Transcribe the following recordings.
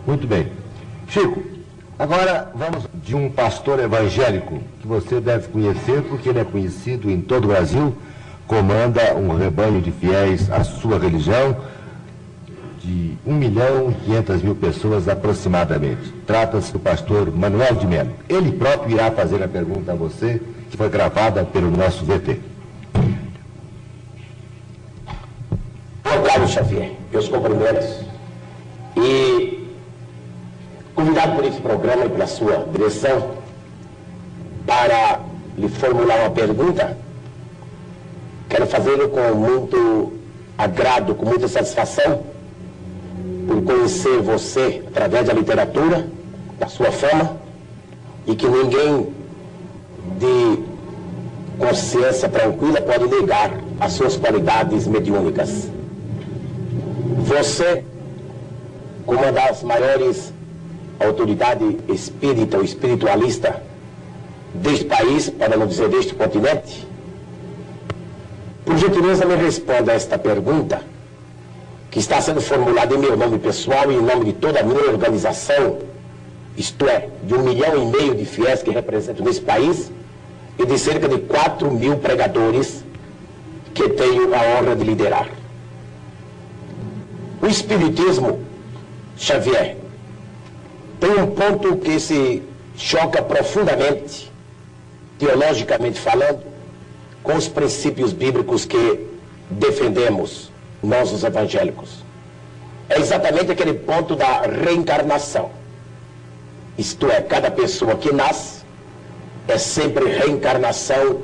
Muito bem. Chico, agora vamos de um pastor evangélico que você deve conhecer, porque ele é conhecido em todo o Brasil, comanda um rebanho de fiéis à sua religião, de 1.500.000 pessoas aproximadamente. Trata-se do pastor Manuel de Melo. Ele próprio irá fazer a pergunta a você, que foi gravada pelo nosso VT. Bom, Carlos Xavier, meus cumprimentos. E convidado por esse programa e pela sua direção para lhe formular uma pergunta, quero fazê-lo com muito agrado, com muita satisfação, por conhecer você através da literatura, da sua fama, e que ninguém de consciência tranquila pode negar as suas qualidades mediúnicas. Você, como uma das maiores autoridades espírita ou espiritualista deste país, para não dizer deste continente, por gentileza me responda a esta pergunta, que está sendo formulada em meu nome pessoal e em nome de toda a minha organização, isto é, de 1,5 milhão de fiéis que representam nesse país e de cerca de 4.000 pregadores que tenho a honra de liderar. O Espiritismo, Xavier, tem um ponto que se choca profundamente, teologicamente falando, com os princípios bíblicos que defendemos nós, os evangélicos. É exatamente aquele ponto da reencarnação. Isto é, cada pessoa que nasce é sempre reencarnação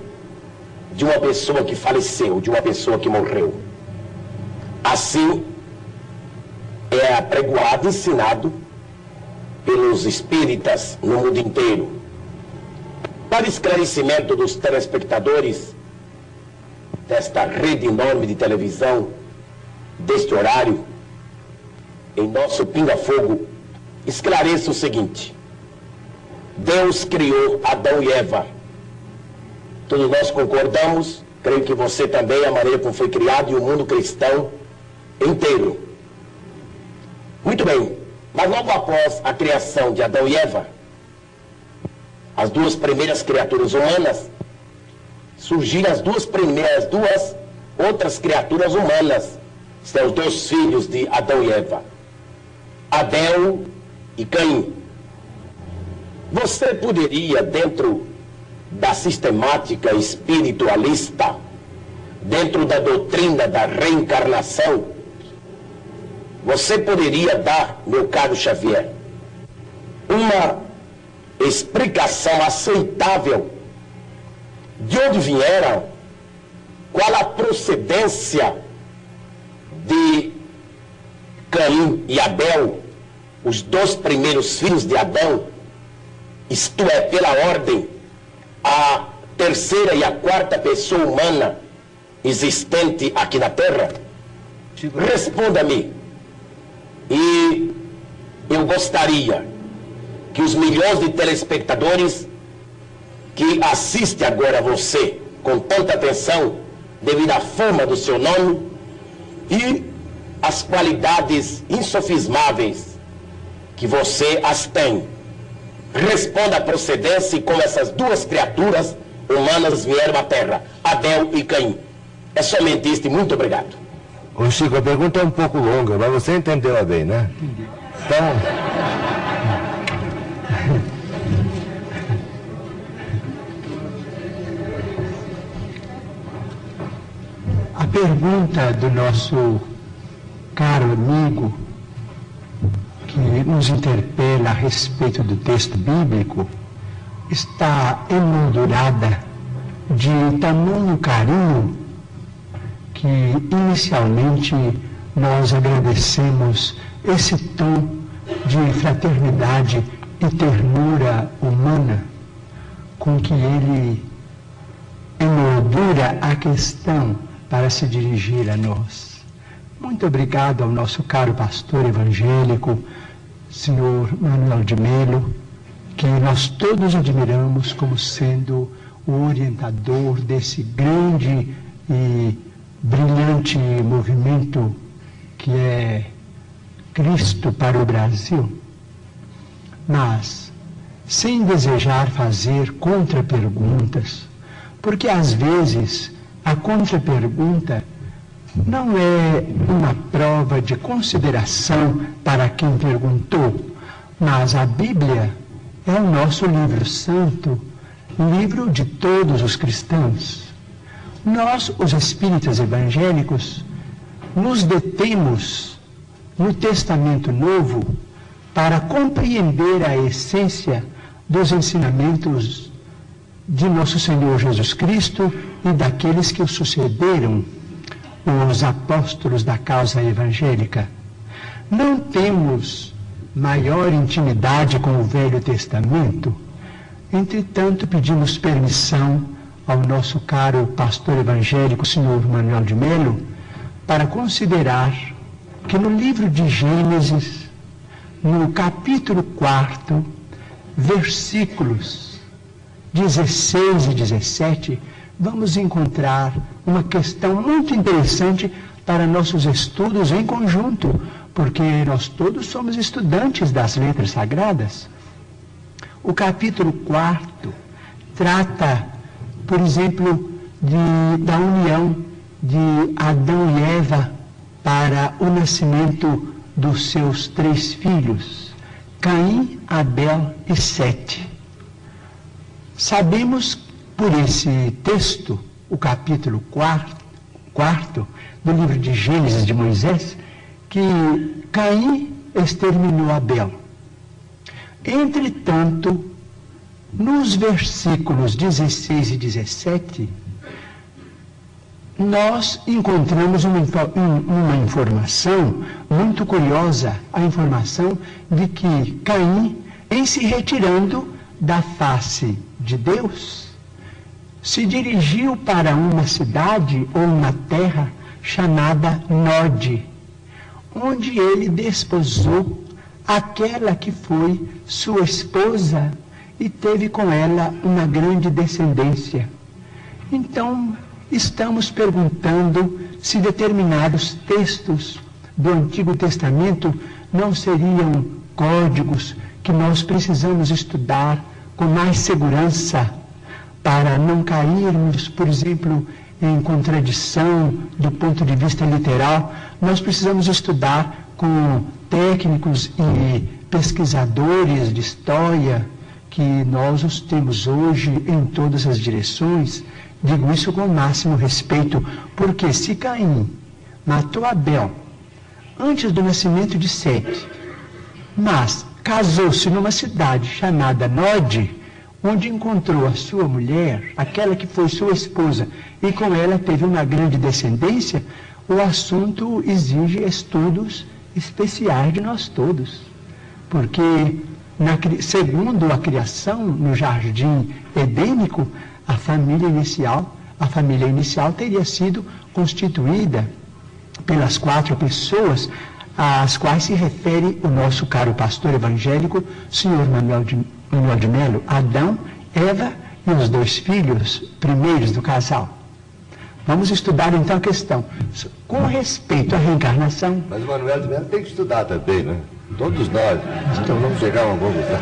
de uma pessoa que faleceu, de uma pessoa que morreu. Assim, é apregoado, ensinado pelos espíritas no mundo inteiro. Para esclarecimento dos telespectadores desta rede enorme de televisão, deste horário, em nosso pinga-fogo, esclareça o seguinte: Deus criou Adão e Eva. Todos nós concordamos, creio que você também, a maneira como foi criado e o mundo cristão inteiro. Muito bem, mas logo após a criação de Adão e Eva, as duas primeiras criaturas humanas, surgiram as duas outras criaturas humanas, são os dois filhos de Adão e Eva, Abel e Caim. Você poderia, dentro da sistemática espiritualista, dentro da doutrina da reencarnação, você poderia dar, meu caro Xavier, uma explicação aceitável de onde vieram, qual a procedência de Caim e Abel, os dois primeiros filhos de Adão, isto é, pela ordem, a terceira e a quarta pessoa humana existente aqui na Terra? Responda-me. E eu gostaria que os milhões de telespectadores que assistem agora a você com tanta atenção, devido à fama do seu nome e às qualidades insofismáveis que você as tem, responda a procedência e como essas duas criaturas humanas vieram à Terra, Abel e Caim. É somente isto e muito obrigado. Ô Chico, a pergunta é um pouco longa, mas você entendeu bem, né? Entendi. Então... A pergunta do nosso caro amigo, que nos interpela a respeito do texto bíblico, está emoldurada de tamanho carinho que inicialmente nós agradecemos esse tom de fraternidade e ternura humana com que ele emoldura a questão para se dirigir a nós. Muito obrigado ao nosso caro pastor evangélico, senhor Manuel de Melo, que nós todos admiramos como sendo o orientador desse grande e brilhante movimento que é Cristo para o Brasil, mas sem desejar fazer contraperguntas, porque às vezes a contrapergunta não é uma prova de consideração para quem perguntou, mas a Bíblia é o nosso livro santo, livro de todos os cristãos. Nós, os espíritas evangélicos, nos detemos no Testamento Novo para compreender a essência dos ensinamentos de nosso Senhor Jesus Cristo e daqueles que o sucederam, os apóstolos da causa evangélica. Não temos maior intimidade com o Velho Testamento, entretanto pedimos permissão ao nosso caro pastor evangélico, senhor Manuel de Melo, para considerar que no livro de Gênesis, no capítulo 4, versículos 16 e 17, vamos encontrar uma questão muito interessante para nossos estudos em conjunto, porque nós todos somos estudantes das letras sagradas. O capítulo 4 trata, por exemplo, da união de Adão e Eva para o nascimento dos seus 3 filhos, Caim, Abel e Sete. Sabemos por esse texto, o capítulo 4 do livro de Gênesis de Moisés, que Caim exterminou Abel. Entretanto, nos versículos 16 e 17, nós encontramos uma informação muito curiosa, a informação de que Caim, em se retirando da face de Deus, se dirigiu para uma cidade ou uma terra chamada Nod, onde ele desposou aquela que foi sua esposa e teve com ela uma grande descendência. Então, estamos perguntando se determinados textos do Antigo Testamento não seriam códigos que nós precisamos estudar com mais segurança para não cairmos, por exemplo, em contradição do ponto de vista literal. Nós precisamos estudar com técnicos e pesquisadores de história, que nós os temos hoje em todas as direções. Digo isso com o máximo respeito, porque se Caim matou Abel antes do nascimento de Sete, mas casou-se numa cidade chamada Nod, onde encontrou a sua mulher, aquela que foi sua esposa, e com ela teve uma grande descendência, o assunto exige estudos especiais de nós todos. Porque, segundo a criação no jardim edênico, a família inicial teria sido constituída pelas 4 pessoas às quais se refere o nosso caro pastor evangélico, senhor Manuel de Melo: Adão, Eva e os 2 filhos primeiros do casal. Vamos estudar então a questão com respeito à reencarnação. Mas o Manuel de Melo tem que estudar também, né? Todos nós. Então vamos chegar a uma conclusão.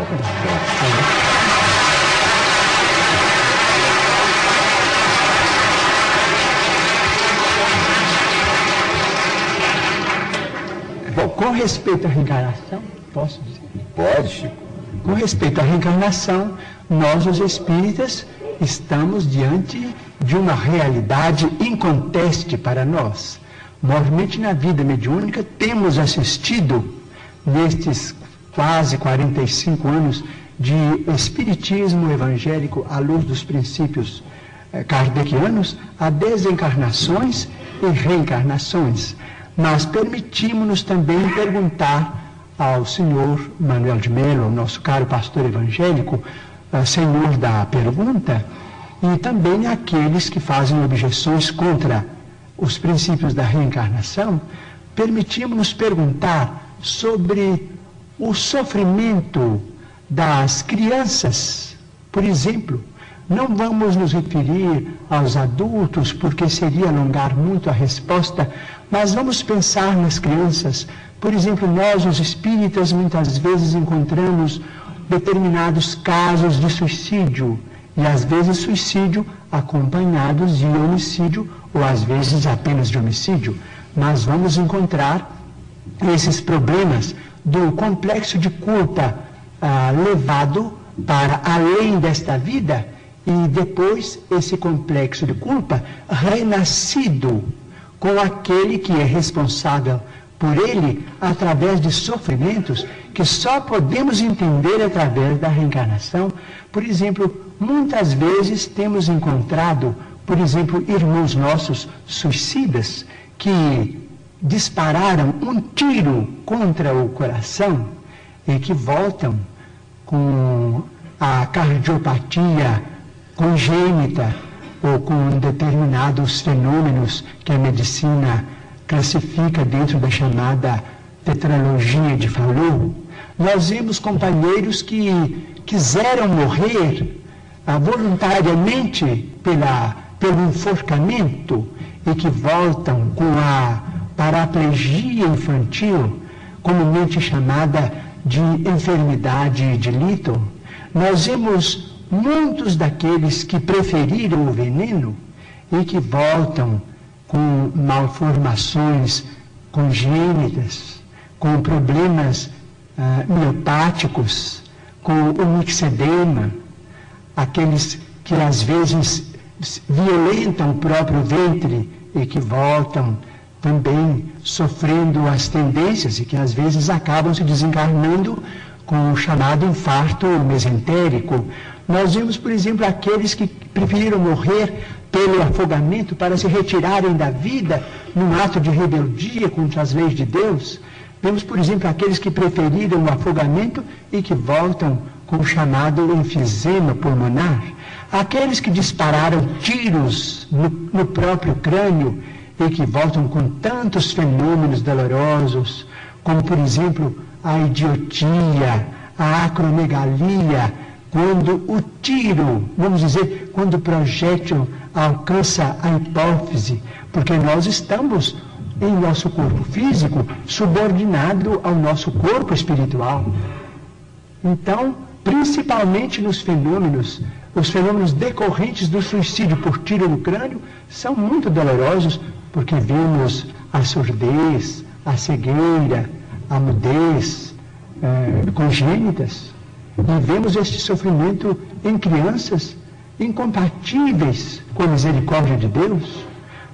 Bom, com respeito à reencarnação, posso dizer? Pode, Chico. Com respeito à reencarnação, nós, os espíritas, estamos diante de uma realidade inconteste para nós. Normalmente, na vida mediúnica, temos assistido, nestes quase 45 anos de espiritismo evangélico à luz dos princípios kardecianos, a desencarnações e reencarnações. Mas permitimos-nos também perguntar ao senhor Manuel de Melo, nosso caro pastor evangélico, senhor da pergunta, e também àqueles que fazem objeções contra os princípios da reencarnação, permitimos-nos perguntar sobre o sofrimento das crianças, por exemplo, Não vamos nos referir aos adultos, porque seria alongar muito a resposta, mas vamos pensar nas crianças. Por exemplo, nós, os espíritas, muitas vezes encontramos determinados casos de suicídio, e às vezes suicídio acompanhados de homicídio, ou às vezes apenas de homicídio. Mas vamos encontrar esses problemas do complexo de culpa levado para além desta vida, e depois esse complexo de culpa renascido com aquele que é responsável por ele através de sofrimentos que só podemos entender através da reencarnação. Por exemplo, muitas vezes temos encontrado, por exemplo, irmãos nossos suicidas que dispararam um tiro contra o coração e que voltam com a cardiopatia congênita ou com determinados fenômenos que a medicina classifica dentro da chamada tetralogia de Fallot. Nós vemos companheiros que quiseram morrer voluntariamente pelo enforcamento e que voltam com a paraplegia infantil, comumente chamada de enfermidade de Little. Nós vemos muitos daqueles que preferiram o veneno e que voltam com malformações congênitas, com problemas miopáticos, com o mixedema, aqueles que às vezes violentam o próprio ventre e que voltam também sofrendo as tendências e que às vezes acabam se desencarnando com o chamado infarto mesentérico. Nós vemos, por exemplo, aqueles que preferiram morrer pelo afogamento para se retirarem da vida num ato de rebeldia contra as leis de Deus. Vemos, por exemplo, aqueles que preferiram o afogamento e que voltam com o chamado enfisema pulmonar. Aqueles que dispararam tiros no próprio crânio e que voltam com tantos fenômenos dolorosos, como, por exemplo, a idiotia, a acromegalia, quando o tiro, vamos dizer, quando o projétil alcança a hipófise, porque nós estamos em nosso corpo físico subordinado ao nosso corpo espiritual. Então, principalmente nos fenômenos, os fenômenos decorrentes do suicídio por tiro no crânio são muito dolorosos, porque vemos a surdez, a cegueira, a mudez congênitas, e vemos este sofrimento em crianças incompatíveis com a misericórdia de Deus,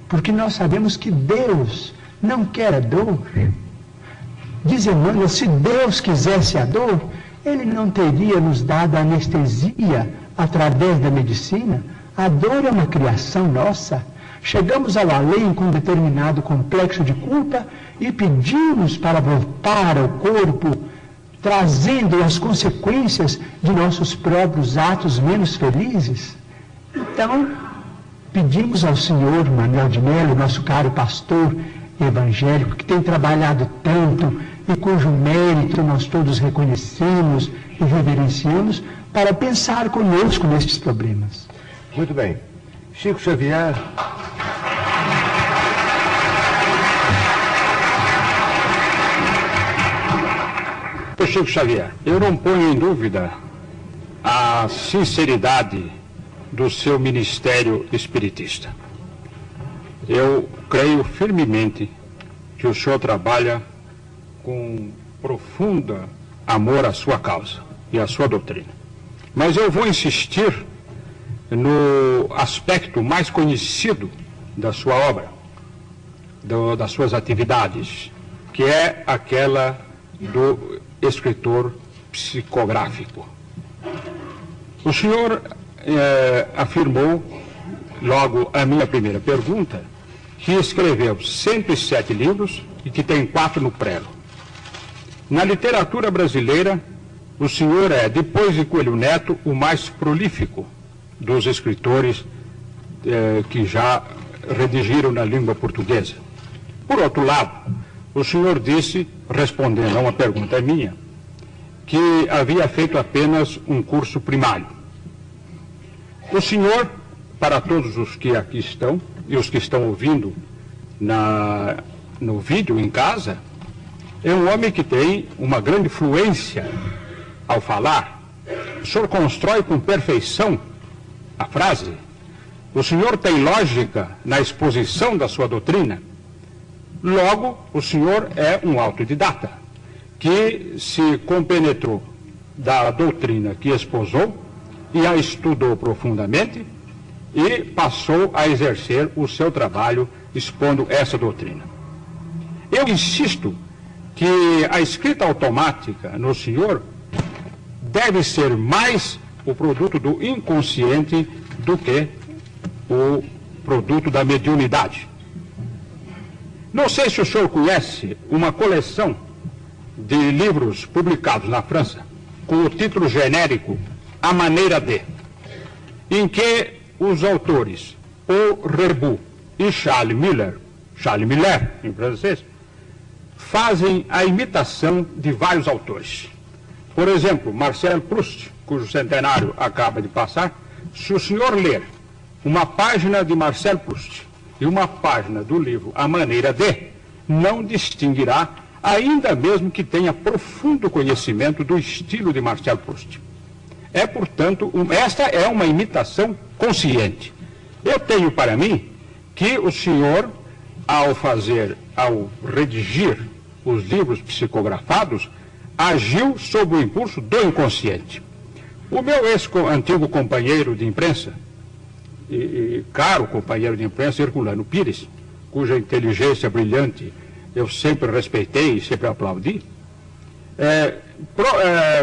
porque nós sabemos que Deus não quer a dor. Diz Emmanuel, se Deus quisesse a dor, Ele não teria nos dado anestesia através da medicina. A dor é uma criação nossa. Chegamos ao além com um determinado complexo de culpa e pedimos para voltar ao corpo, trazendo as consequências de nossos próprios atos menos felizes. Então, pedimos ao Senhor Manuel de Melo, nosso caro pastor evangélico, que tem trabalhado tanto e cujo mérito nós todos reconhecemos e reverenciamos, para pensar conosco nestes problemas. Muito bem. Chico Xavier. Chico Xavier, eu não ponho em dúvida a sinceridade do seu ministério espiritista. Eu creio firmemente que o senhor trabalha com profundo amor à sua causa e à sua doutrina. Mas eu vou insistir no aspecto mais conhecido da sua obra, das suas atividades, que é aquela do escritor psicográfico. O senhor afirmou, logo a minha primeira pergunta, que escreveu 107 livros e que tem 4 no prelo. Na literatura brasileira, o senhor é, depois de Coelho Neto, o mais prolífico dos escritores que já redigiram na língua portuguesa. Por outro lado, o senhor disse, respondendo a uma pergunta minha, que havia feito apenas um curso primário. O senhor, para todos os que aqui estão e os que estão ouvindo no vídeo em casa, é um homem que tem uma grande fluência ao falar. O senhor constrói com perfeição a frase. O senhor tem lógica na exposição da sua doutrina. Logo, o senhor é um autodidata, que se compenetrou da doutrina que esposou e a estudou profundamente e passou a exercer o seu trabalho expondo essa doutrina. Eu insisto que a escrita automática no senhor deve ser mais o produto do inconsciente do que o produto da mediunidade. Não sei se o senhor conhece uma coleção de livros publicados na França com o título genérico A Maneira de, em que os autores Paul Rebut e Charles Miller em francês, fazem a imitação de vários autores. Por exemplo, Marcel Proust, cujo centenário acaba de passar, se o senhor ler uma página de Marcel Proust e uma página do livro A Maneira de, não distinguirá, ainda mesmo que tenha profundo conhecimento do estilo de Marcel Proust. É, portanto, esta é uma imitação consciente. Eu tenho para mim que o senhor, ao redigir os livros psicografados, agiu sob o impulso do inconsciente. O meu ex-antigo companheiro de imprensa, e caro companheiro de imprensa, Herculano Pires, cuja inteligência brilhante eu sempre respeitei e sempre aplaudi,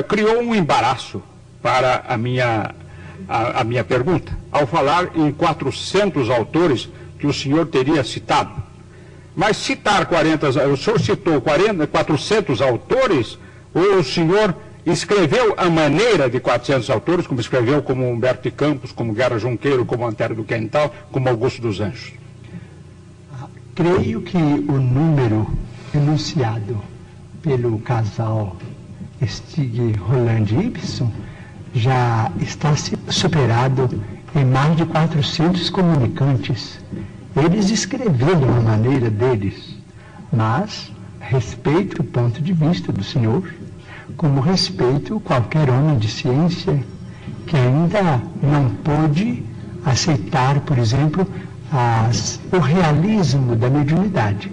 criou um embaraço para a minha pergunta, ao falar em 400 autores que o senhor teria citado. Mas citar o senhor citou 400 autores, ou o senhor escreveu a maneira de 400 autores, como escreveu como Humberto de Campos, como Guerra Junqueiro, como Antero do Quental, como Augusto dos Anjos? Creio que o número enunciado pelo casal Stig, Roland e Ibsen já está superado em mais de 400 comunicantes. Eles escreveram a maneira deles, mas respeito o ponto de vista do senhor, como respeito qualquer homem de ciência que ainda não pôde aceitar, por exemplo, o realismo da mediunidade.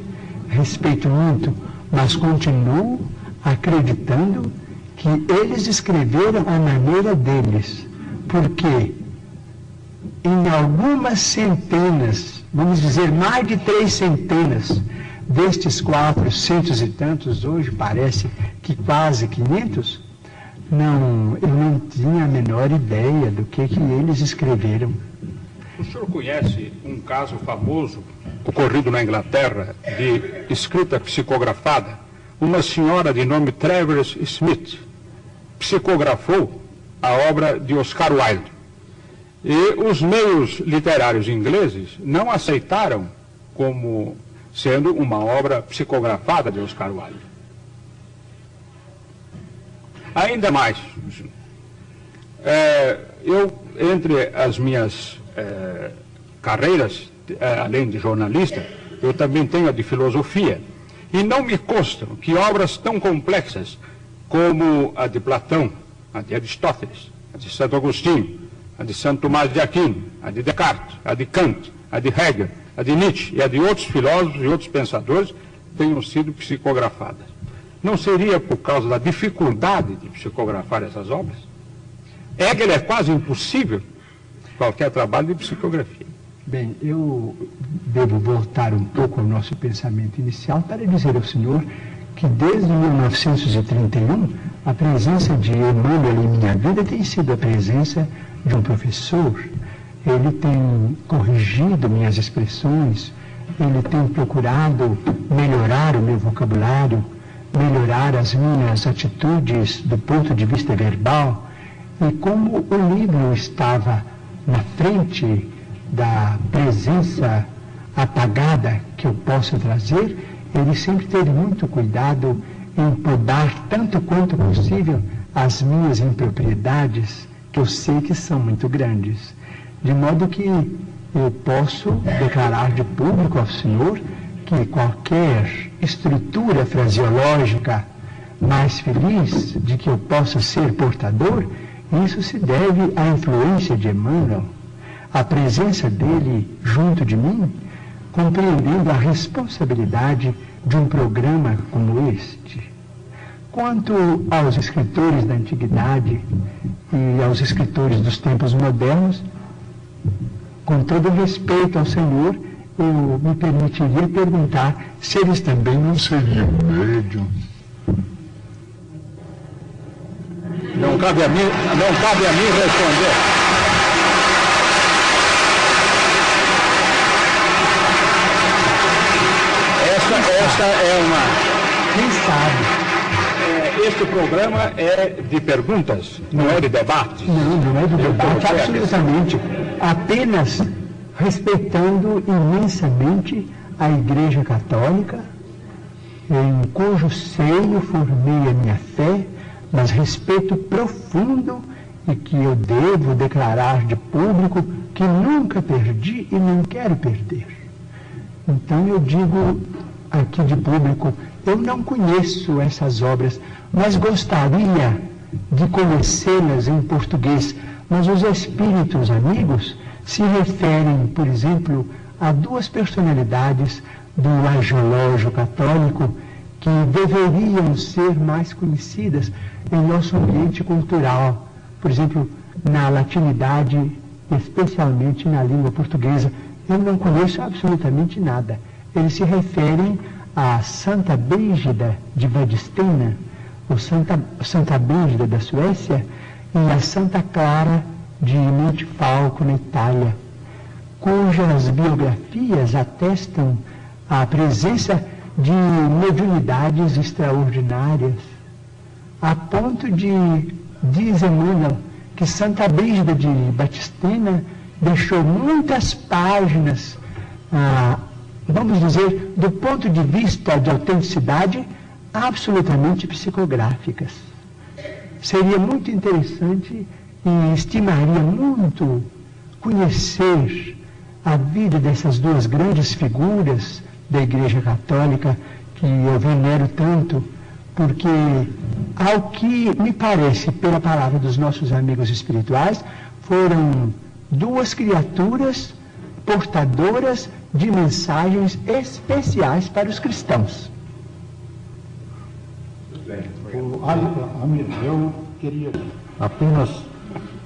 Respeito muito, mas continuo acreditando que eles escreveram a maneira deles, porque em algumas centenas, vamos dizer mais de 300 destes 400 e tantos, hoje parece que quase 500, eu não tinha a menor ideia do que eles escreveram. O senhor conhece um caso famoso ocorrido na Inglaterra de escrita psicografada? Uma senhora de nome Travers Smith psicografou a obra de Oscar Wilde. E os meios literários ingleses não aceitaram como sendo uma obra psicografada de Oscar Wilde. Ainda mais, entre as minhas carreiras, além de jornalista, eu também tenho a de filosofia. E não me constam que obras tão complexas como a de Platão, a de Aristóteles, a de Santo Agostinho, a de Santo Tomás de Aquino, a de Descartes, a de Kant, a de Hegel, a de Nietzsche e a de outros filósofos e outros pensadores tenham sido psicografadas. Não seria por causa da dificuldade de psicografar essas obras? Hegel é quase impossível qualquer trabalho de psicografia. Bem, eu devo voltar um pouco ao nosso pensamento inicial para dizer ao senhor que desde 1931 a presença de Emmanuel em minha vida tem sido a presença de um professor. Ele tem corrigido minhas expressões, ele tem procurado melhorar o meu vocabulário, melhorar as minhas atitudes do ponto de vista verbal. E como o livro estava na frente da presença apagada que eu posso trazer, ele sempre teve muito cuidado em podar tanto quanto possível as minhas impropriedades, que eu sei que são muito grandes. de modo que eu posso declarar de público ao Senhor que qualquer estrutura fraseológica mais feliz de que eu possa ser portador, isso se deve à influência de Emmanuel, a presença dele junto de mim, compreendendo a responsabilidade de um programa como este. Quanto aos escritores da antiguidade e aos escritores dos tempos modernos, com todo respeito ao Senhor, eu me permitiria perguntar se eles também não seriam médiums. Não cabe a mim responder. Esta é uma... Quem sabe? Este programa é de perguntas, não é de debates. Não é de debate, absolutamente. Apenas respeitando imensamente a Igreja Católica, em cujo seio formei a minha fé, mas respeito profundo e que eu devo declarar de público que nunca perdi e não quero perder. Então eu digo aqui de público, eu não conheço essas obras, mas gostaria de conhecê-las em português. Mas os espíritos amigos se referem, por exemplo, a duas personalidades do angelógio católico que deveriam ser mais conhecidas em nosso ambiente cultural. Por exemplo, na latinidade, especialmente na língua portuguesa, eu não conheço absolutamente nada. Eles se referem a Santa Brígida de Vadstena, ou Santa Brígida da Suécia, e a Santa Clara de Montefalco, na Itália, cujas biografias atestam a presença de mediunidades extraordinárias, a ponto de, diz Emmanuel, que Santa Brígida de Vadstena deixou muitas páginas, vamos dizer, do ponto de vista de autenticidade, absolutamente psicográficas. Seria muito interessante e estimaria muito conhecer a vida dessas duas grandes figuras da Igreja Católica que eu venero tanto, porque, ao que me parece, pela palavra dos nossos amigos espirituais, foram duas criaturas portadoras de mensagens especiais para os cristãos. Eu queria apenas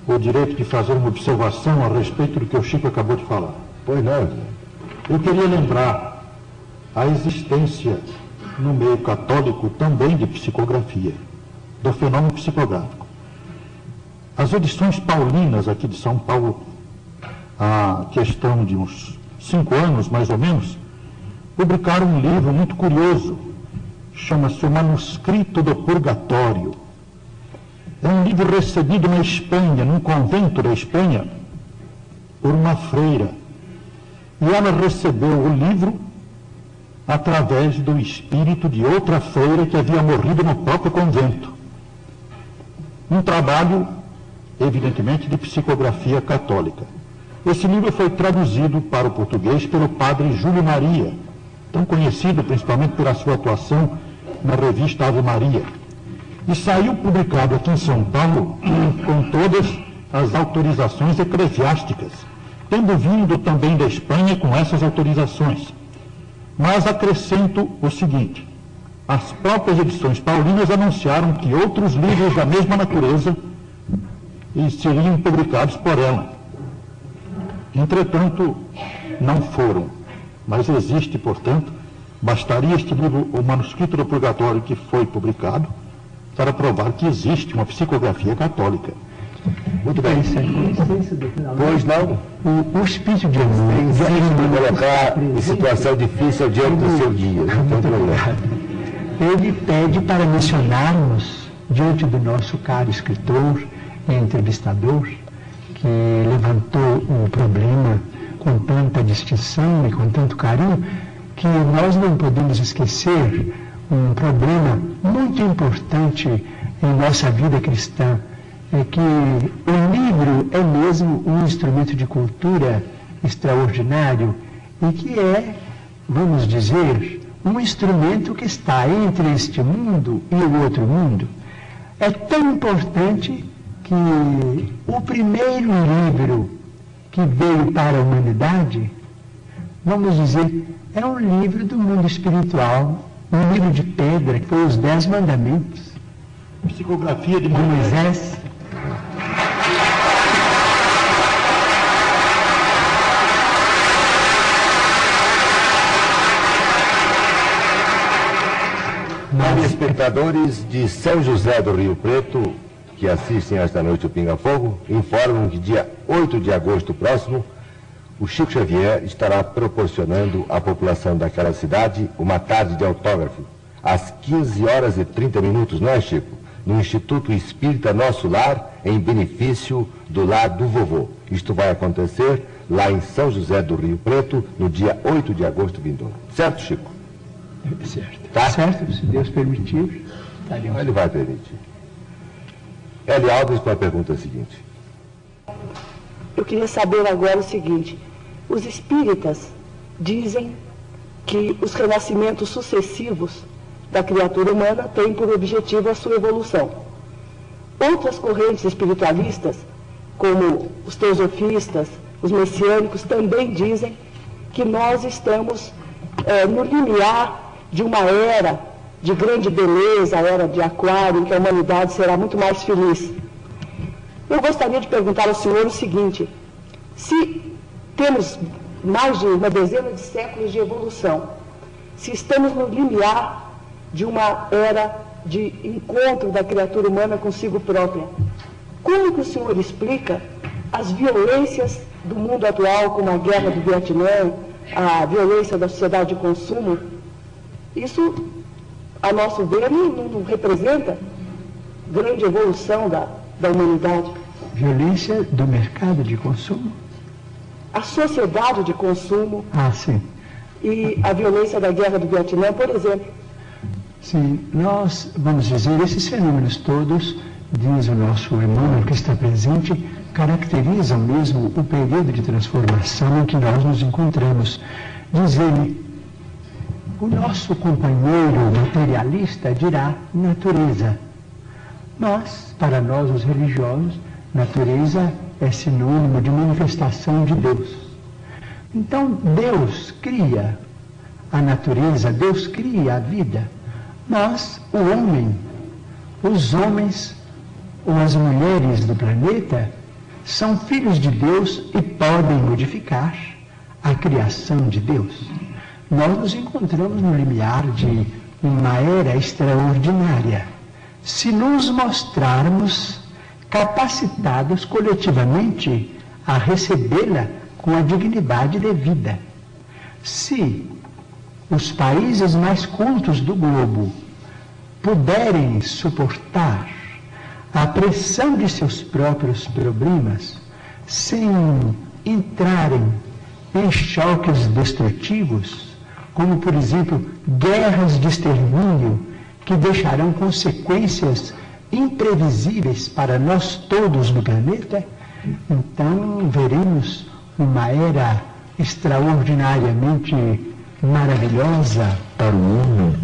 o direito de fazer uma observação a respeito do que o Chico acabou de falar. Pois não. Eu queria lembrar a existência no meio católico também de psicografia, do fenômeno psicográfico. As edições paulinas aqui de São Paulo, a questão de uns 5 anos, mais ou menos, publicaram um livro muito curioso, chama-se O Manuscrito do Purgatório. É um livro recebido na Espanha, num convento da Espanha, por uma freira. E ela recebeu o livro através do espírito de outra freira que havia morrido no próprio convento. Um trabalho, evidentemente, de psicografia católica. Esse livro foi traduzido para o português pelo padre Júlio Maria, tão conhecido principalmente pela sua atuação na revista Ave Maria. E saiu publicado aqui em São Paulo com todas as autorizações eclesiásticas, tendo vindo também da Espanha com essas autorizações. Mas acrescento o seguinte: as próprias edições paulinas anunciaram que outros livros da mesma natureza seriam publicados por ela. Entretanto, não foram. Mas existe, portanto, bastaria este livro, O Manuscrito do Purgatório, que foi publicado, para provar que existe uma psicografia católica. Muito bem. Pois não? O espírito de amor Insiste colocar em situação difícil diante do seu dia. Não tem problema. Ele pede para mencionarmos, diante do nosso caro escritor e entrevistador, que levantou o problema com tanta distinção e com tanto carinho, que nós não podemos esquecer um problema muito importante em nossa vida cristã, é que o livro é mesmo um instrumento de cultura extraordinário e que é, vamos dizer, um instrumento que está entre este mundo e o outro mundo. É tão importante que o primeiro livro que veio para a humanidade, vamos dizer, é um livro do mundo espiritual, um livro de pedra, que foi os 10 Mandamentos. Psicografia de Moisés. Espectadores de São José do Rio Preto, que assistem esta noite o Pinga Fogo, informam que dia 8 de agosto próximo, o Chico Xavier estará proporcionando à população daquela cidade uma tarde de autógrafo, às 15h30, não é, Chico? No Instituto Espírita Nosso Lar, em benefício do Lar do Vovô. Isto vai acontecer lá em São José do Rio Preto, no dia 8 de agosto vindouro. Certo, Chico? Certo. Tá? Certo, se Deus permitir, estaremos. Ele vai permitir. Eli Alves com a pergunta seguinte. Eu queria saber agora o seguinte: os espíritas dizem que os renascimentos sucessivos da criatura humana têm por objetivo a sua evolução. Outras correntes espiritualistas, como os teosofistas, os messiânicos, também dizem que nós estamos no limiar de uma era de grande beleza, a era de Aquário, em que a humanidade será muito mais feliz. Eu gostaria de perguntar ao senhor o seguinte: se temos mais de uma dezena de séculos de evolução, se estamos no limiar de uma era de encontro da criatura humana consigo própria, como que o senhor explica as violências do mundo atual, como a guerra do Vietnã, a violência da sociedade de consumo? Isso, a nosso ver, não representa grande evolução da humanidade. Violência do mercado de consumo? A sociedade de consumo. Ah, sim. E a violência da guerra do Vietnã, por exemplo. Sim, nós, vamos dizer, esses fenômenos todos, diz o nosso Emmanuel que está presente, caracterizam mesmo o período de transformação em que nós nos encontramos. Diz ele, o nosso companheiro materialista dirá natureza. Mas, para nós, os religiosos, natureza é sinônimo de manifestação de Deus. Então, Deus cria a natureza, Deus cria a vida, mas o homem, os homens ou as mulheres do planeta são filhos de Deus e podem modificar a criação de Deus. Nós nos encontramos no limiar de uma era extraordinária. Se nos mostrarmos capacitados coletivamente a recebê-la com a dignidade devida. Se os países mais cultos do globo puderem suportar a pressão de seus próprios problemas sem entrarem em choques destrutivos, como, por exemplo, guerras de extermínio que deixarão consequências imprevisíveis para nós todos no planeta, então veremos uma era extraordinariamente maravilhosa para o homem.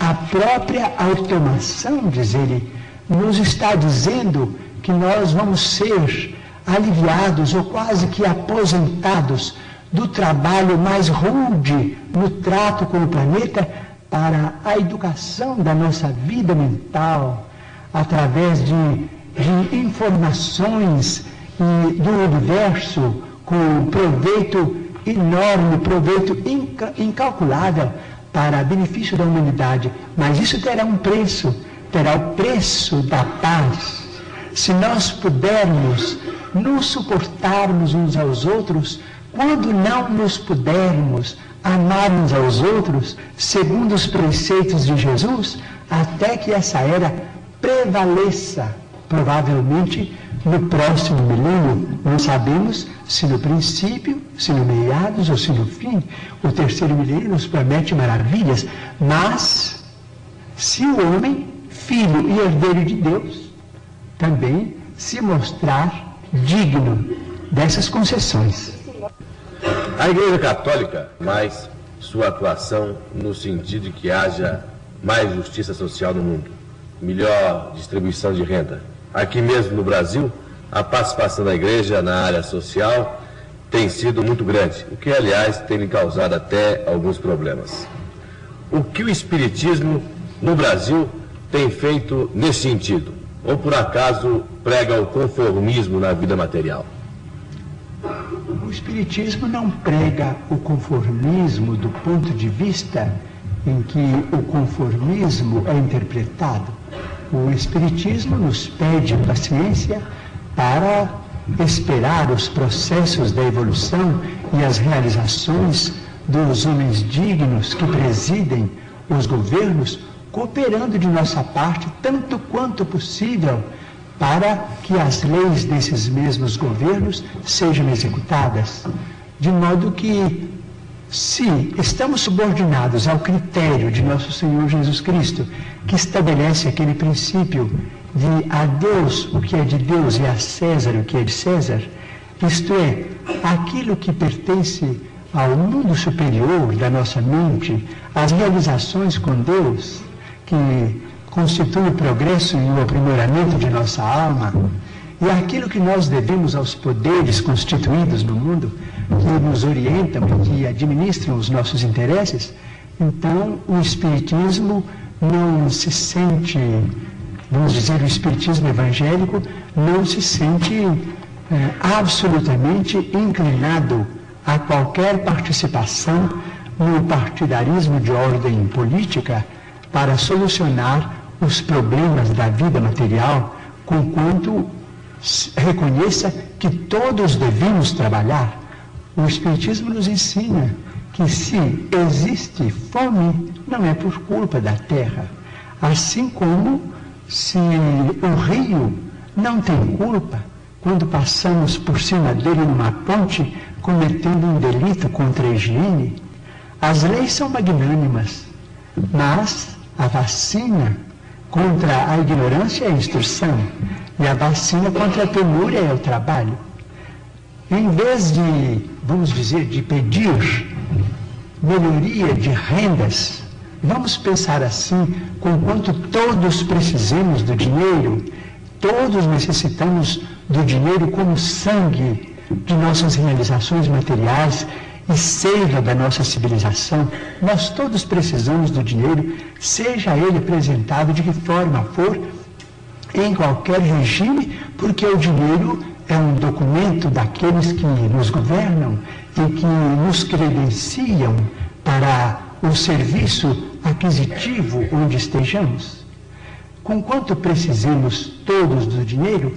A própria automação, diz ele, nos está dizendo que nós vamos ser aliviados ou quase que aposentados do trabalho mais rude no trato com o planeta para a educação da nossa vida mental, através de informações do universo com proveito enorme, proveito incalculável para benefício da humanidade. Mas isso terá um preço, terá o preço da paz. Se nós pudermos nos suportarmos uns aos outros, quando não nos pudermos amar uns aos outros, segundo os preceitos de Jesus, até que essa era prevaleça, provavelmente no próximo milênio, não sabemos se no princípio, se no meados ou se no fim. O terceiro milênio nos promete maravilhas, mas se o homem, filho e herdeiro de Deus, também se mostrar digno dessas concessões. A Igreja Católica, mais sua atuação no sentido de que haja mais justiça social no mundo, melhor distribuição de renda. Aqui mesmo no Brasil, a participação da Igreja na área social tem sido muito grande, o que, aliás, tem lhe causado até alguns problemas. O que o Espiritismo no Brasil tem feito nesse sentido? Ou, por acaso, prega o conformismo na vida material? O Espiritismo não prega o conformismo do ponto de vista em que o conformismo é interpretado. O Espiritismo nos pede paciência para esperar os processos da evolução e as realizações dos homens dignos que presidem os governos, cooperando de nossa parte tanto quanto possível para que as leis desses mesmos governos sejam executadas. De modo que, se estamos subordinados ao critério de nosso Senhor Jesus Cristo, que estabelece aquele princípio de a Deus o que é de Deus e a César o que é de César, isto é, aquilo que pertence ao mundo superior da nossa mente, as realizações com Deus, que constitui o progresso e o aprimoramento de nossa alma, e aquilo que nós devemos aos poderes constituídos no mundo, que nos orientam e que administram os nossos interesses, então o Espiritismo não se sente, vamos dizer, o Espiritismo evangélico não se sente absolutamente inclinado a qualquer participação no partidarismo de ordem política para solucionar os problemas da vida material, conquanto reconheça que todos devemos trabalhar. O Espiritismo nos ensina que se existe fome, não é por culpa da terra. Assim como se o rio não tem culpa, quando passamos por cima dele numa ponte, cometendo um delito contra a higiene, as leis são magnânimas, mas a vacina contra a ignorância é a instrução, e a vacina contra a penúria é o trabalho. Em vez de, vamos dizer, de pedir melhoria de rendas, vamos pensar assim, conquanto todos precisamos do dinheiro, todos necessitamos do dinheiro como sangue de nossas realizações materiais e seiva da nossa civilização. Nós todos precisamos do dinheiro, seja ele apresentado de que forma for, em qualquer regime, porque o dinheiro é um documento daqueles que nos governam e que nos credenciam para o serviço aquisitivo onde estejamos. Conquanto precisemos todos do dinheiro,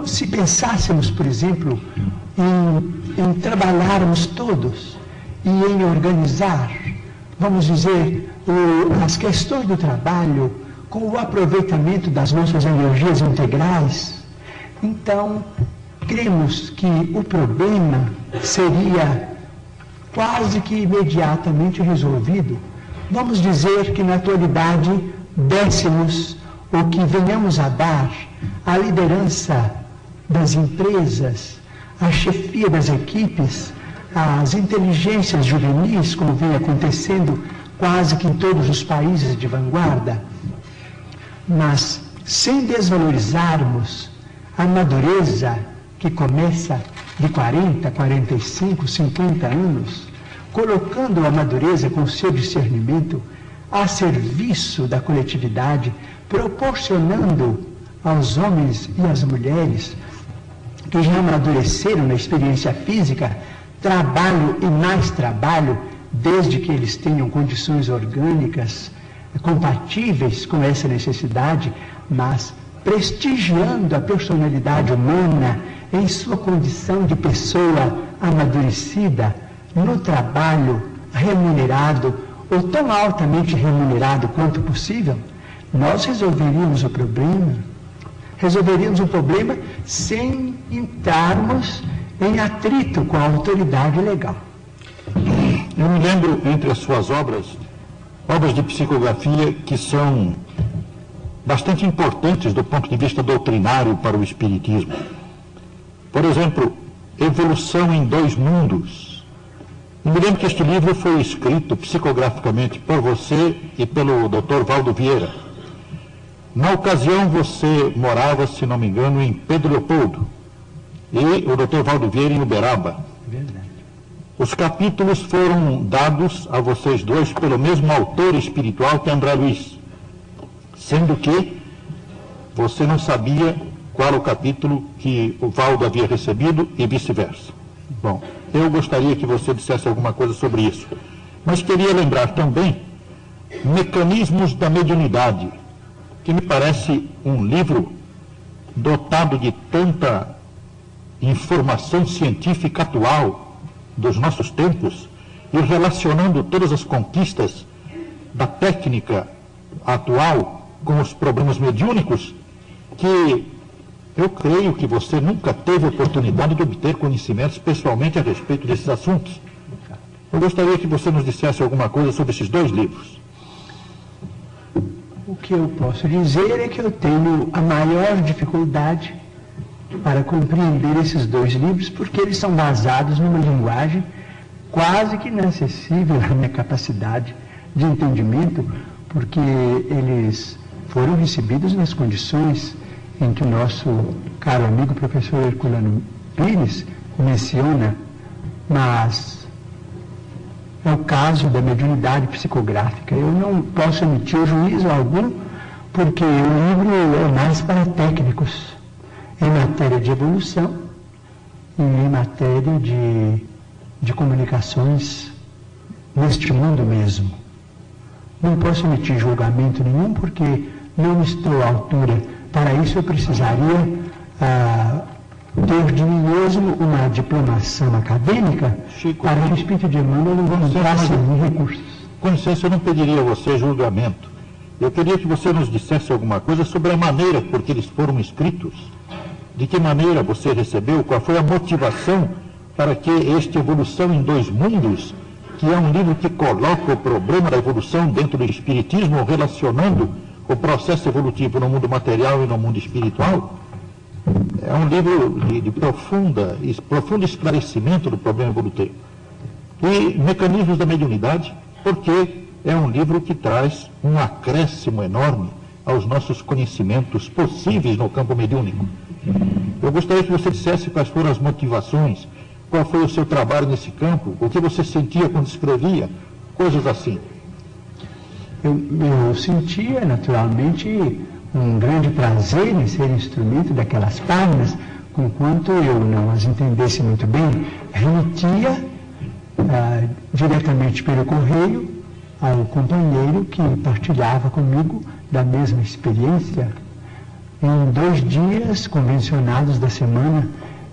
se pensássemos, por exemplo, em trabalharmos todos e em organizar, vamos dizer, as questões do trabalho com o aproveitamento das nossas energias integrais, então cremos que o problema seria quase que imediatamente resolvido. Vamos dizer que na atualidade dessemos o que venhamos a dar à liderança das empresas, à chefia das equipes, às inteligências juvenis, como vem acontecendo quase que em todos os países de vanguarda, mas sem desvalorizarmos a madureza que começa de 40, 45, 50 anos, colocando a madureza com seu discernimento a serviço da coletividade, proporcionando aos homens e às mulheres que já amadureceram na experiência física trabalho e mais trabalho, desde que eles tenham condições orgânicas compatíveis com essa necessidade, mas prestigiando a personalidade humana em sua condição de pessoa amadurecida, no trabalho remunerado, ou tão altamente remunerado quanto possível, nós resolveríamos o problema. Resolveríamos o problema sem entrarmos em atrito com a autoridade legal. Eu me lembro, entre as suas obras, obras de psicografia que são bastante importantes do ponto de vista doutrinário para o Espiritismo. Por exemplo, Evolução em Dois Mundos. Eu me lembro que este livro foi escrito psicograficamente por você e pelo Dr. Valdo Vieira. Na ocasião, você morava, se não me engano, em Pedro Leopoldo, e o Dr. Valdo Vieira em Uberaba. Verdade. Os capítulos foram dados a vocês dois pelo mesmo autor espiritual que André Luiz, sendo que você não sabia qual o capítulo que o Valdo havia recebido e vice-versa. Bom, eu gostaria que você dissesse alguma coisa sobre isso, mas queria lembrar também Mecanismos da Mediunidade, que me parece um livro dotado de tanta informação científica atual dos nossos tempos e relacionando todas as conquistas da técnica atual com os problemas mediúnicos, que eu creio que você nunca teve oportunidade de obter conhecimentos pessoalmente a respeito desses assuntos. Eu gostaria que você nos dissesse alguma coisa sobre esses dois livros. O que eu posso dizer é que eu tenho a maior dificuldade para compreender esses dois livros, porque eles são basados numa linguagem quase que inacessível à minha capacidade de entendimento, porque eles foram recebidos nas condições em que o nosso caro amigo professor Herculano Pires menciona, mas é o caso da mediunidade psicográfica. Eu não posso emitir juízo algum, porque o livro é mais para técnicos, em matéria de evolução e em matéria de comunicações neste mundo mesmo. Não posso emitir julgamento nenhum, porque não estou à altura. Para isso eu precisaria ter de mim mesmo uma diplomação acadêmica, Chico, para que o Espírito de Emmanuel não encontrasse recursos. Com licença, eu não pediria a você julgamento. Eu queria que você nos dissesse alguma coisa sobre a maneira por que eles foram escritos. De que maneira você recebeu? Qual foi a motivação para que esta Evolução em Dois Mundos, que é um livro que coloca o problema da evolução dentro do Espiritismo, relacionando o processo evolutivo no mundo material e no mundo espiritual, é um livro de profundo esclarecimento do problema evolutivo. E Mecanismos da Mediunidade, porque é um livro que traz um acréscimo enorme aos nossos conhecimentos possíveis no campo mediúnico. Eu gostaria que você dissesse quais foram as motivações, qual foi o seu trabalho nesse campo, o que você sentia quando escrevia, coisas assim. Eu sentia, naturalmente, um grande prazer em ser instrumento daquelas páginas, conquanto eu não as entendesse muito bem, remitia diretamente pelo correio ao companheiro que partilhava comigo da mesma experiência, em 2 dias convencionados da semana.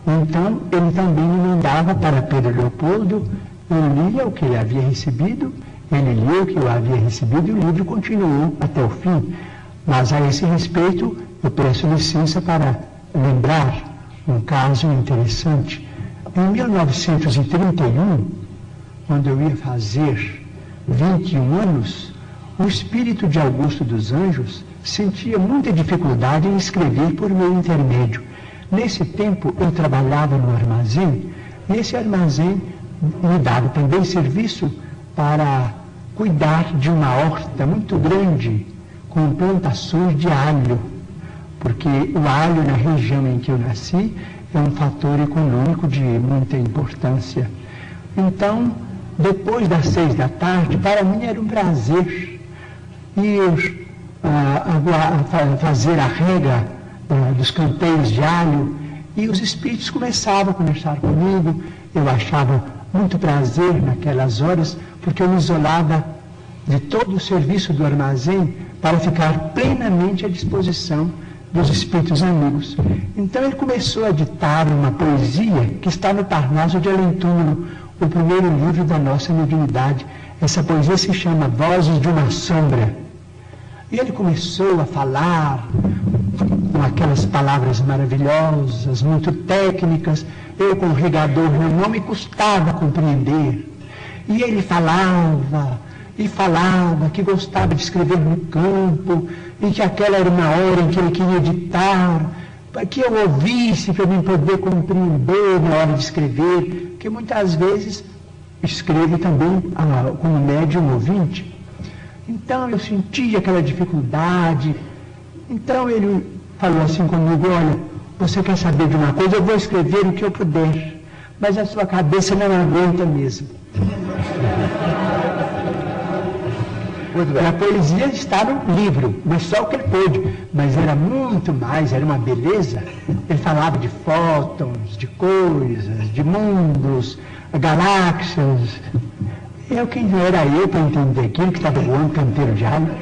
Então, ele também me mandava para Pedro Leopoldo, eu lia o que ele havia recebido, ele lia o que eu havia recebido e o livro continuou até o fim. Mas, a esse respeito, eu peço licença para lembrar um caso interessante. Em 1931, quando eu ia fazer 21 anos, o espírito de Augusto dos Anjos sentia muita dificuldade em escrever por meu intermédio. Nesse tempo, eu trabalhava no armazém, e esse armazém me dava também serviço para cuidar de uma horta muito grande, com plantações de alho, porque o alho na região em que eu nasci é um fator econômico de muita importância. Então, depois das 6 da tarde, para mim era um prazer ir fazer a rega dos canteiros de alho, e os espíritos começavam a conversar comigo. Eu achava muito prazer naquelas horas, porque eu me isolava de todo o serviço do armazém para ficar plenamente à disposição dos espíritos amigos. Então ele começou a ditar uma poesia que está no Parnaso de Além-Túmulo, o primeiro livro da nossa mediunidade. Essa poesia se chama Vozes de uma Sombra. E ele começou a falar com aquelas palavras maravilhosas, muito técnicas. Eu, como regador, não me custava compreender. E ele falava, e falava que gostava de escrever no campo, e que aquela era uma hora em que ele queria ditar, para que eu ouvisse, para eu poder compreender na hora de escrever, porque muitas vezes escrevo também como médium ouvinte. Então eu sentia aquela dificuldade. Então ele falou assim comigo: olha, você quer saber de uma coisa? Eu vou escrever o que eu puder, mas a sua cabeça não aguenta mesmo. A poesia está no livro, mas só o que ele pôde, mas era muito mais, era uma beleza. Ele falava de fótons, de coisas, de mundos, galáxias. Quem era eu para entender aquilo que estava voando canteiro de água?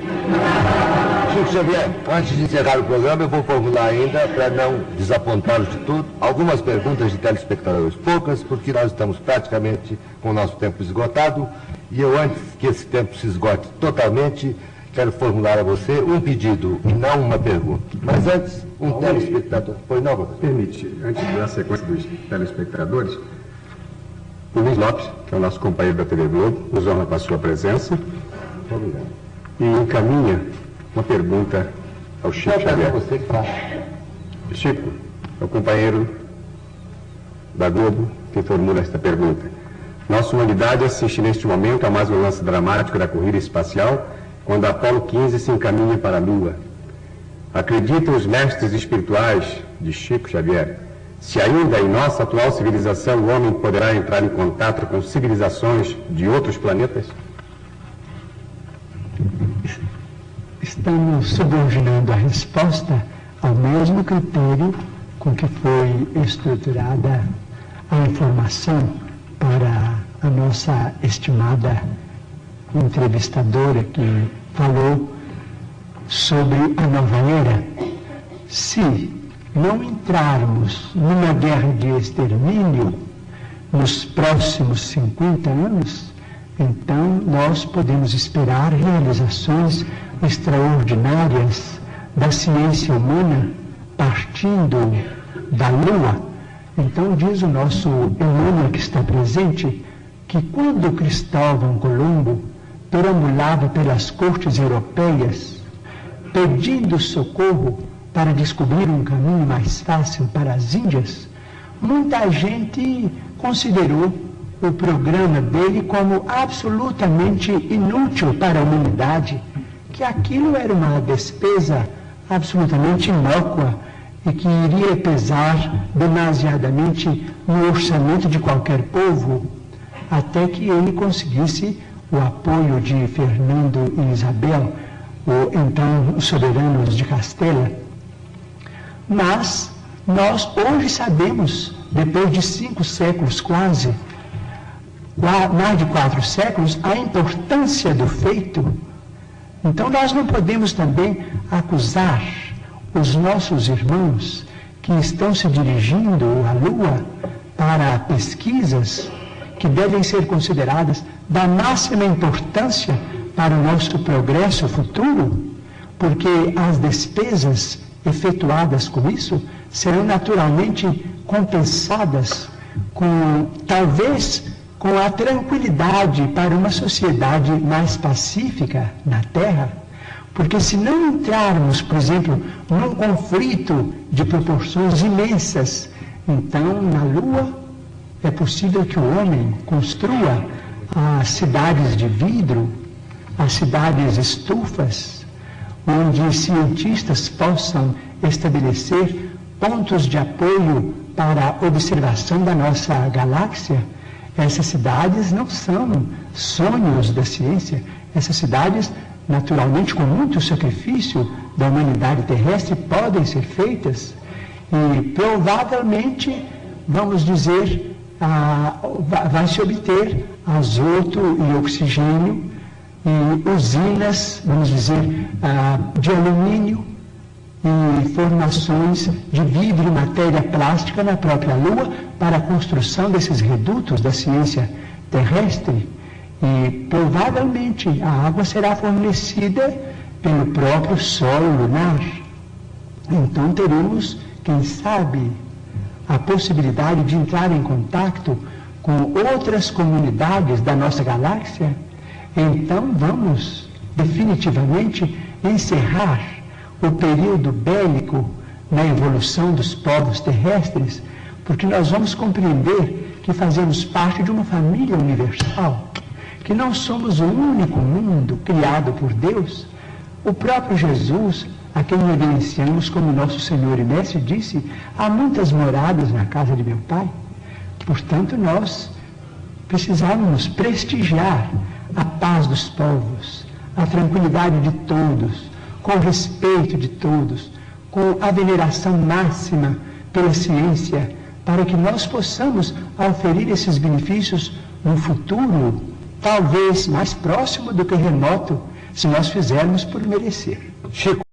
Chico Xavier, antes de encerrar o programa, eu vou formular ainda, para não desapontá-los de tudo, algumas perguntas de telespectadores. Poucas, porque nós estamos praticamente com o nosso tempo esgotado. E eu, antes que esse tempo se esgote totalmente, quero formular a você um pedido e não uma pergunta. Mas antes, um telespectador. Foi não, professor? Permite, antes da sequência dos telespectadores, o Luiz Lopes, que é o nosso companheiro da TV Globo, nos honra com a sua presença. Obrigado. E encaminha uma pergunta ao Chico Xavier. Você que faz. Chico, é o companheiro da Globo que formula esta pergunta. Nossa humanidade assiste neste momento a mais um lance dramático da corrida espacial, quando a Apolo 15 se encaminha para a Lua. Acreditam os mestres espirituais de Chico Xavier, se ainda em nossa atual civilização o homem poderá entrar em contato com civilizações de outros planetas? Estamos subordinando a resposta ao mesmo critério com que foi estruturada a informação para a nossa estimada entrevistadora que falou sobre a nova era. Se não entrarmos numa guerra de extermínio nos próximos 50 anos, então nós podemos esperar realizações extraordinárias da ciência humana partindo da Lua. Então diz o nosso Emmanuel que está presente que quando Cristóvão Colombo perambulava pelas cortes europeias pedindo socorro para descobrir um caminho mais fácil para as Índias, muita gente considerou o programa dele como absolutamente inútil para a humanidade, que aquilo era uma despesa absolutamente inócua e que iria pesar demasiadamente no orçamento de qualquer povo, até que ele conseguisse o apoio de Fernando e Isabel, então soberanos de Castela. Mas nós hoje sabemos, depois de 5 séculos quase, mais de 4 séculos, a importância do feito. Então nós não podemos também acusar os nossos irmãos que estão se dirigindo à Lua para pesquisas que devem ser consideradas da máxima importância para o nosso progresso futuro, porque as despesas efetuadas com isso serão naturalmente compensadas talvez com a tranquilidade para uma sociedade mais pacífica na Terra. Porque se não entrarmos, por exemplo, num conflito de proporções imensas, então na Lua é possível que o homem construa as cidades de vidro, as cidades estufas, onde cientistas possam estabelecer pontos de apoio para a observação da nossa galáxia. Essas cidades não são sonhos da ciência, essas cidades, naturalmente, com muito sacrifício da humanidade terrestre, podem ser feitas e provavelmente, vamos dizer, vai se obter azoto e oxigênio e usinas, vamos dizer, de alumínio e formações de vidro e matéria plástica na própria Lua para a construção desses redutos da ciência terrestre. E provavelmente a água será fornecida pelo próprio solo lunar. Então teremos, quem sabe, a possibilidade de entrar em contato com outras comunidades da nossa galáxia. então vamos definitivamente encerrar o período bélico na evolução dos povos terrestres, porque nós vamos compreender que fazemos parte de uma família universal, que não somos o único mundo criado por Deus. O próprio Jesus, a quem reverenciamos como nosso Senhor e Mestre, disse: há muitas moradas na casa de meu Pai. Portanto, nós precisamos prestigiar a paz dos povos, a tranquilidade de todos, com o respeito de todos, com a veneração máxima pela ciência, para que nós possamos oferir esses benefícios no futuro, talvez mais próximo do que remoto, se nós fizermos por merecer. Chico.